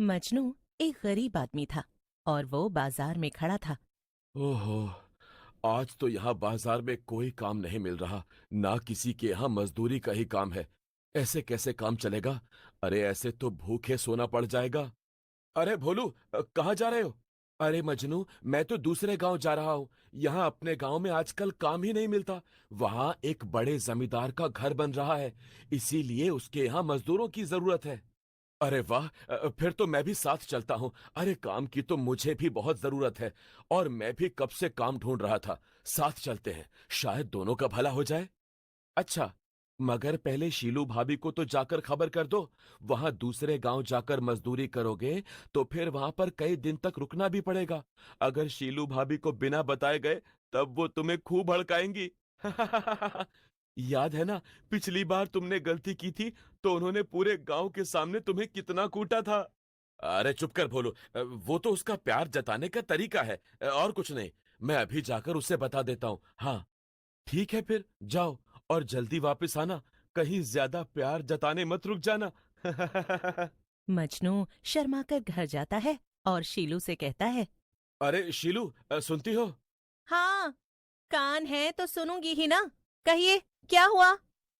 मजनू एक गरीब आदमी था और वो बाजार में खड़ा था। ओहो, आज तो यहाँ बाजार में कोई काम नहीं मिल रहा। ना किसी के यहाँ मजदूरी का ही काम है। ऐसे कैसे काम चलेगा? अरे ऐसे तो भूखे सोना पड़ जाएगा। अरे भोलू, कहाँ जा रहे हो? अरे मजनू, मैं तो दूसरे गांव जा रहा हूँ। यहाँ अपने गांव में आजकल काम ही नहीं मिलता। वहाँ एक बड़े जमींदार का घर बन रहा है, इसीलिए उसके यहाँ मजदूरों की जरूरत है। अरे वाह, फिर तो मैं भी साथ चलता हूँ। अरे काम की तो मुझे भी बहुत जरूरत है और मैं भी कब से काम ढूंढ रहा था। साथ चलते हैं, शायद दोनों का भला हो जाए। अच्छा, मगर पहले शीलू भाभी को तो जाकर खबर कर दो। वहां दूसरे गांव जाकर मजदूरी करोगे तो फिर वहां पर कई दिन तक रुकना भी पड़ेगा। अगर शीलू भाभी को बिना बताए गए तब वो तुम्हें खूब भड़काएंगी। याद है ना, पिछली बार तुमने गलती की थी तो उन्होंने पूरे गांव के सामने तुम्हें कितना कूटा था। अरे चुप कर भोलू, वो तो उसका प्यार जताने का तरीका है, और कुछ नहीं। मैं अभी जाकर उसे बता देता हूँ। हाँ, ठीक है, फिर जाओ और जल्दी वापस आना। कहीं ज्यादा प्यार जताने मत रुक जाना। मजनू शर्माकर घर जाता है और शीलू से कहता है। अरे शीलू, सुनती हो? हाँ, कान है तो सुनूंगी ही ना। कहिए, क्या हुआ?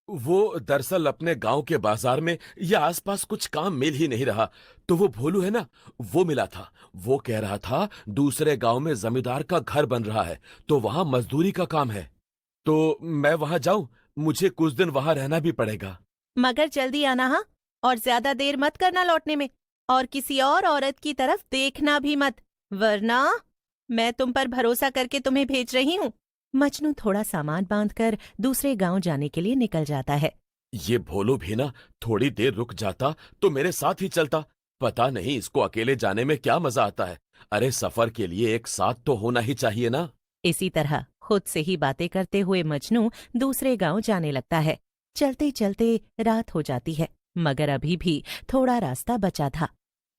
वो दरअसल अपने गांव के बाजार में या आसपास कुछ काम मिल ही नहीं रहा। तो वो भोलू है ना, वो मिला था। वो कह रहा था दूसरे गांव में जमींदार का घर बन रहा है, तो वहां मजदूरी का काम है। तो मैं वहां जाऊं? मुझे कुछ दिन वहां रहना भी पड़ेगा। मगर जल्दी आना, हाँ। और ज्यादा देर मत करना लौटने में। और किसी और औरत की तरफ देखना भी मत, वरना मैं तुम पर भरोसा करके तुम्हें भेज रही हूँ। मजनू थोड़ा सामान बांधकर दूसरे गांव जाने के लिए निकल जाता है। ये भोलू भी ना थोड़ी देर रुक जाता तो मेरे साथ ही चलता। पता नहीं इसको अकेले जाने में क्या मजा आता है। अरे सफर के लिए एक साथ तो होना ही चाहिए ना। इसी तरह खुद से ही बातें करते हुए मजनू दूसरे गांव जाने लगता है। चलते चलते रात हो जाती है, मगर अभी भी थोड़ा रास्ता बचा था।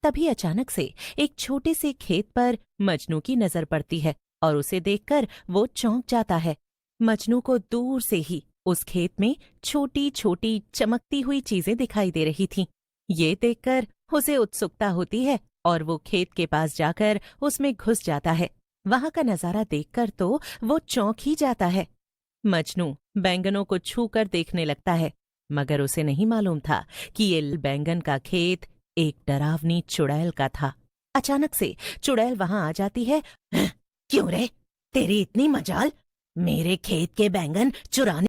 तभी अचानक से एक छोटे से खेत पर मजनू की नजर पड़ती है और उसे देखकर वो चौंक जाता है। मजनू को दूर से ही उस खेत में छोटी छोटी चमकती हुई चीजें दिखाई दे रही थीं। ये देखकर उसे उत्सुकता होती है और वो खेत के पास जाकर उसमें घुस जाता है। वहां का नजारा देखकर तो वो चौंक ही जाता है। मजनू बैंगनों को छू कर देखने लगता है, मगर उसे नहीं मालूम था कि ये बैंगन का खेत एक डरावनी चुड़ैल का था। अचानक से चुड़ैल वहां आ जाती है। क्यों रे, तेरी इतनी मजाल, मेरे खेत के बैंगन चुराने